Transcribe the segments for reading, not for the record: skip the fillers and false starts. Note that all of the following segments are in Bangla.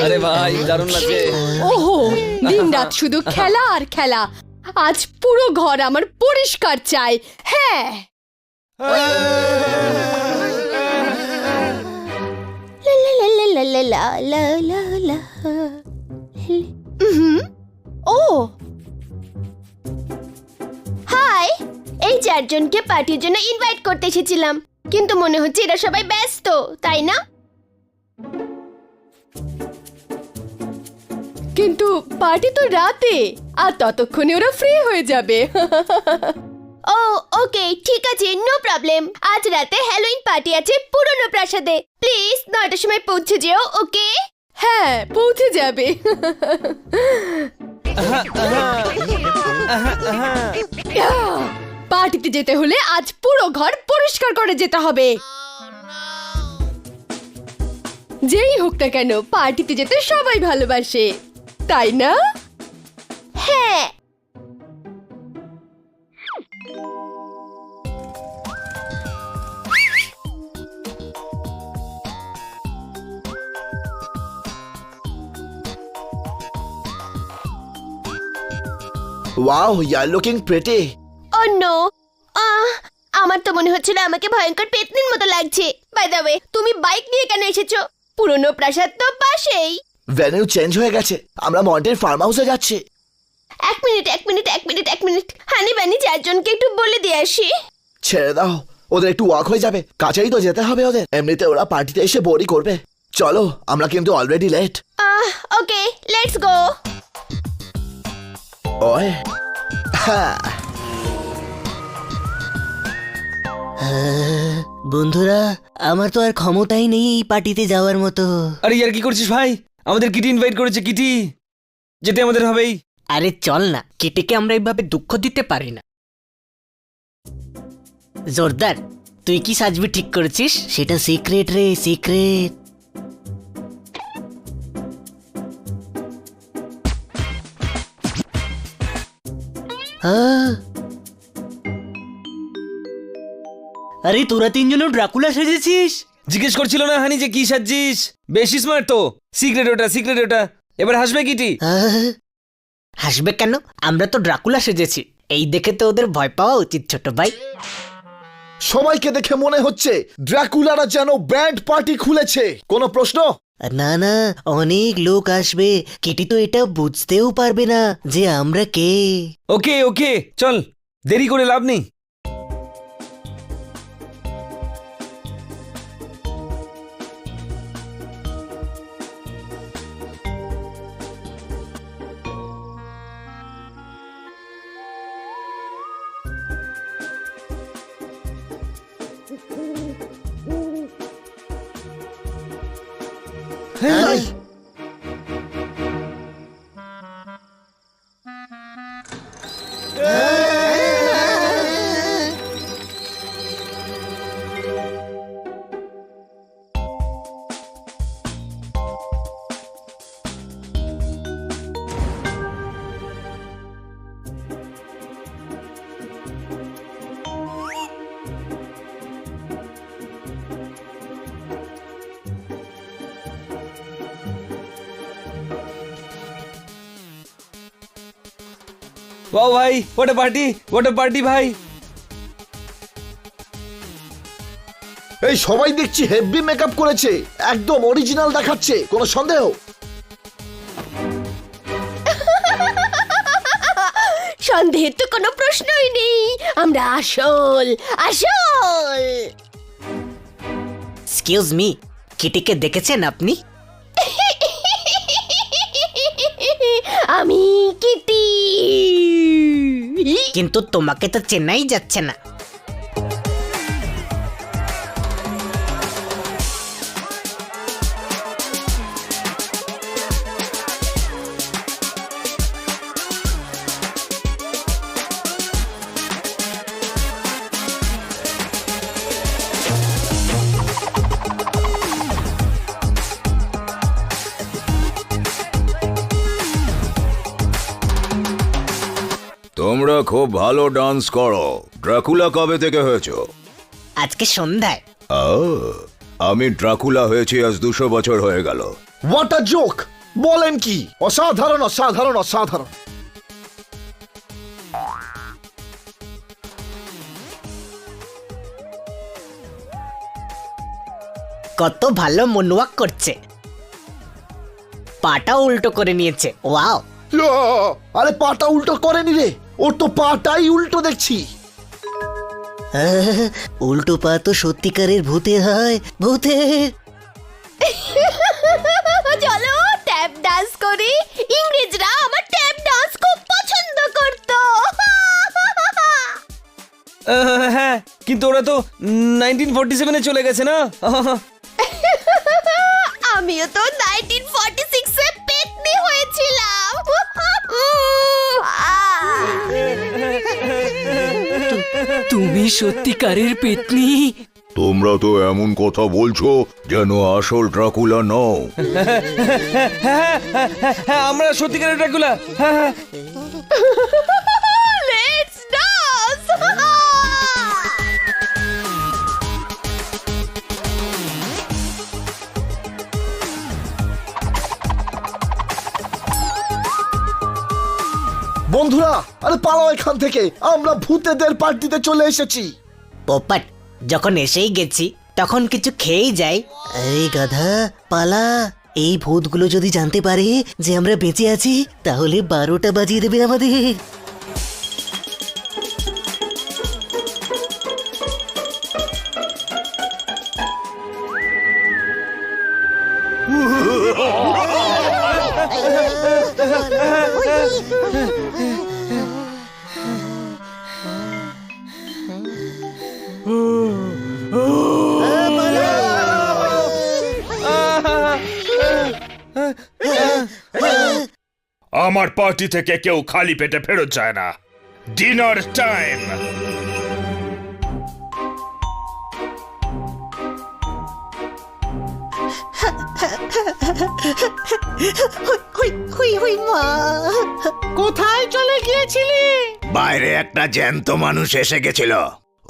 আরে ভাই দারুণ লাগছে। ওহো, দিনরাত শুধু খেলা আর খেলা। আজ পুরো ঘর আমার পরিষ্কার চাই। হ্যাঁ, ও হাই, এই চারজনকে পার্টির জন্য ইনভাইট করতে এসেছিলাম, কিন্তু মনে হচ্ছে এরা সবাই ব্যস্ত, তাই না? কিন্তু পার্টি তো রাতে, আর ততক্ষণে ওরা ফ্রি হয়ে যাবে। ও ওকে, ঠিক আছে, নো প্রবলেম। আজ রাতে হ্যালোইন পার্টি আছে পুরনো প্রাসাদে। প্লিজ 9টার সময় পৌঁছে যেও, ওকে? হ্যাঁ, পৌঁছে যাবে। পার্টিতে যেতে হলে আজ পুরো ঘর পরিষ্কার করে যেতে হবে। যেই হোক না কেন, পার্টিতে যেতে সবাই ভালোবাসে, তাই না? হ্যাঁ। Wow, you're looking pretty. Oh no, আমার তো মনে হচ্ছিল আমাকে ভয়ঙ্কর পেতনির মতো লাগছে। বাই দ্য ওয়ে, তুমি বাইক নিয়ে কেন এসেছো? পুরনো প্রাসাদ তো পাশেই। ভেন্যু চেঞ্জ হয়ে গেছে, আমরা মন্টের ফার্ম হাউসে যাচ্ছি। এক মিনিট। হানি বানি চারজনকে একটু বলে দিয়ে আসি। ছেড়ে দাও, ওদের একটু ওয়াক হয়ে যাবে, কাছেই তো যেতে হবে ওদের। এমনিতে ওরা পার্টিতে এসে বোরই করবে। চলো, আমরা কিন্তু already late. Okay, let's go. ওয়ে হ্যাঁ, বন্ধুরা, আমার তো আর ক্ষমতাই নেই এই পার্টিতে যাওয়ার মতো। আরে ইয়ার কি করছিস ভাই? আমাদের কিটি ইনভাইট করেছে, কিটি যেতে আমাদের হবেই। আরে চল না, কেটেকে আমরা এইভাবে দুঃখ দিতে পারি না। জোরদার, তুই কি সাজবি ঠিক করেছিস? সেটা সিক্রেট রে, সিক্রেট। আরে তোরা তিনজনও ড্রাকুলা সেজেছিস? জিজ্ঞেস করছিল না হানি যে কি সাজছিস? বেশি স্মার্ট তো। সিক্রেট ওটা। এবার হাসবে কিটি। হাসবে কেন? আমরা তো ড্রাকুলা সেজেছি, এই দেখে তো ওদের ভয় পাওয়া উচিত ছোট ভাই। সবাইকে দেখে মনে হচ্ছে ড্রাকুলারা যেন ব্যান্ড পার্টি খুলেছে। কোনো প্রশ্ন? না না, অনেক লোক আসবে, কেটি তো এটা বুঝতেও পারবে না যে আমরা কে। ওকে চল, দেরি করে লাভ নেই। এই, ওয়াও ভাই, হোয়াট আ পার্টি ভাই। এই সবাই দেখছি হেভি মেকআপ করেছে, একদম অরিজিনাল দেখাচ্ছে, কোনো সন্দেহ? সন্দেহের তো কোনো প্রশ্নই নেই, আমরা আসল। এক্সকিউজ মি, কেটিকে দেখেছেন আপনি? আমি কিটি। কিন্তু তোমাকে তো চেনাই যাচ্ছে না। তোমরা খুব ভালো ডান্স করো। ড্রাকুলা কবে থেকে হয়েছো? আজকে সন্ধ্যায়। ও, আমি ড্রাকুলা হয়েছি আজ 200 বছর হয়ে গেল। What a joke! বলেন কি? অসাধারণ অসাধারণ অসাধারণ। কত ভালো মনওয়াক করছে, পাটা উল্টো করে নিয়েছে। ওয়াও! ইয়া! আরে পাটা উল্টো করেনি রে, ওর তো পাটাই উল্টো দেখছি। উল্টো পা তো সত্যিকারের ভূতের হয়, ভূতের। চলো ট্যাপ ডান্স করি। ইংরেজরা আমার ট্যাপ ডান্স খুব পছন্দ করত। হ্যাঁ, কিন্তু ওরা তো 1947-এ চলে গেছে না? আমিও তো 1946-এ পেতনি হয়েছিলাম। তুমি সত্যিকারের পেতনি? তোমরা তো এমন কথা বলছো যেন আসল ড্রাকুলা নও। হ্যাঁ, আমরা সত্যিকারের ড্রাকুলা। হ্যাঁ, Let's dance! বন্ধুরা, আরে পালাও এখান থেকে, আমরা ভূতেদের পার্টিতে চলে এসেছি। পোপট, যখন এসেই গেছি তখন কিছু খেয়েই যাই। এই গাধা, পালা! এই ভূতগুলো যদি জানতে পারে যে আমরা বেঁচে আছি তাহলে 12টা বাজিয়ে দেবে আমাদের। আমার পার্টি থেকে কেউ খালি পেটে ফেরত যায় না। Dinner time. কোথায় চলে গিয়েছিলি? বাইরে একটা জ্যান্ত মানুষ এসে গেছিল,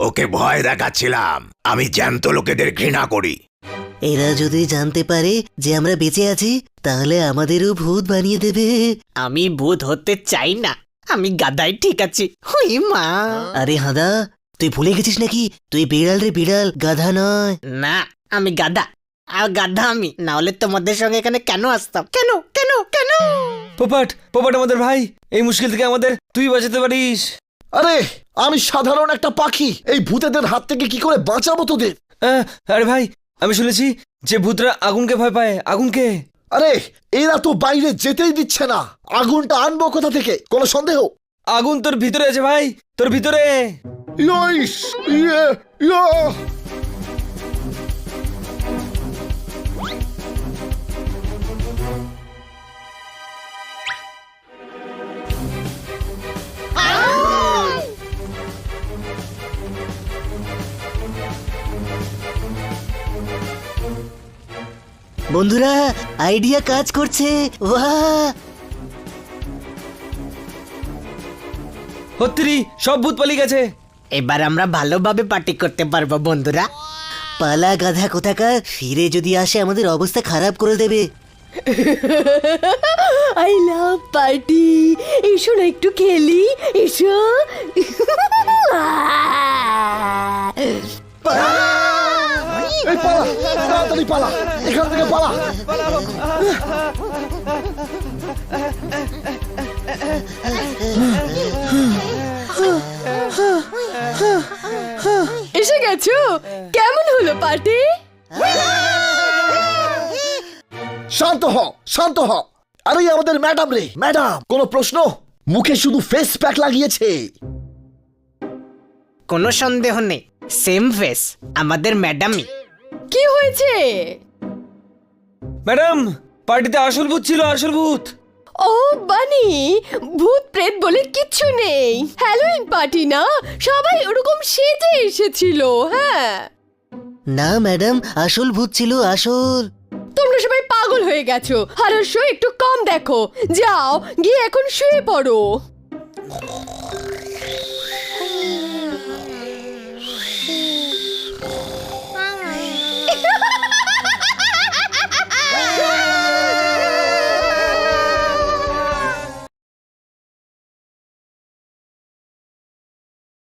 ওকে ভয় দেখাচ্ছিলাম। আমি জ্যান্ত লোকেদের ঘৃণা করি। এরা যদি জানতে পারে যে আমরা বেঁচে আছি তাহলে আমাদেরও ভূত বানিয়ে দেবে। আমি ভূত হতে চাই না, আমি গাধাই ঠিক আছি। হুই মা! আরে হাদা, তুই ভুলে গেছিস নাকি? তুই বিড়াল রে, বিড়াল, গাধা নয়। না, আমি গাধা। আর গাধা আমি না হলে তোমাদের সঙ্গে এখানে কেন আসতাম? কেন কেন কেন? পোপট আমাদের ভাই, এই মুশকিল থেকে আমাদের তুই বাঁচাতে পারিস। আরে আমি সাধারণ একটা পাখি, এই ভূতেদের হাত থেকে কি করে বাঁচাবো তোদের? আরে ভাই, আমি শুনেছি যে ভূতরা আগুনকে ভয় পায়। আগুনকে? আরে এরা তো বাইরে যেতেই দিচ্ছে না, আগুনটা আনবো কোথা থেকে? কোনো সন্দেহ? আগুন তোর ভিতরে আছে ভাই, তোর ভিতরে। ইয়ইস! ইয়ে! ইয়া! বন্ধুরা, আইডিয়া কাজ করছে। বাহ! হত্তিরি, সব ভূত পালিয়ে গেছে। এবার আমরা ভালোভাবে পার্টি করতে পারবো বন্ধুরা। পালা গাধা কোথাকার, ফিরে যদি আসে আমাদের অবস্থা খারাপ করে দেবে। I love party. এসো না একটু খেলি, এসো। এই পালা, তাড়াতাড়ি পালা, এখান থেকে পালা। এসে গেছো? কেমন হলো পার্টি? শান্ত হ, শান্ত হ। আরে আমাদের ম্যাডাম রে, ম্যাডাম, কোনো প্রশ্ন? মুখে শুধু ফেস প্যাক লাগিয়েছে। কোনো সন্দেহ নেই, সেম ফেস, আমাদের ম্যাডামই। কি হয়েছে? ম্যাডাম, পার্টিতে আসল ভূত ছিল, আসল ভূত। ও বানি, ভূত প্রেত বলে কিচ্ছু নেই। হ্যালোইন পার্টি না, সবাই ওরকম সেজে এসেছিল। হ্যাঁ, না ম্যাডাম, আসল ভূত ছিল, আসল। তোমরা সবাই পাগল হয়ে গেছো। হরর শো একটু কম দেখো। যাও গিয়ে এখন শুয়ে পড়ো।